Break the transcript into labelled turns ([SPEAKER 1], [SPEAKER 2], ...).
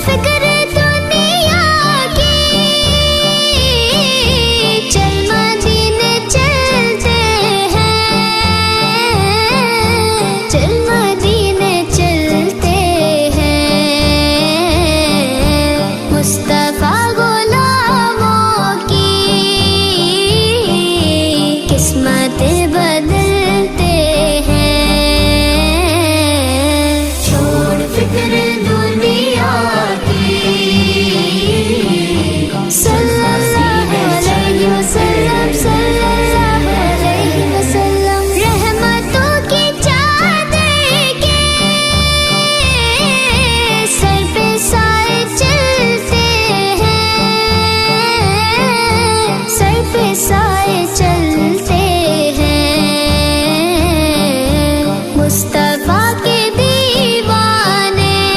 [SPEAKER 1] فکر دنیا کی، چل مدینے چلتے ہیں، چل مدینے چلتے ہیں، مصطفیٰ غلاموں کی قسمت بدلتے ہیں۔ چھوڑ فکر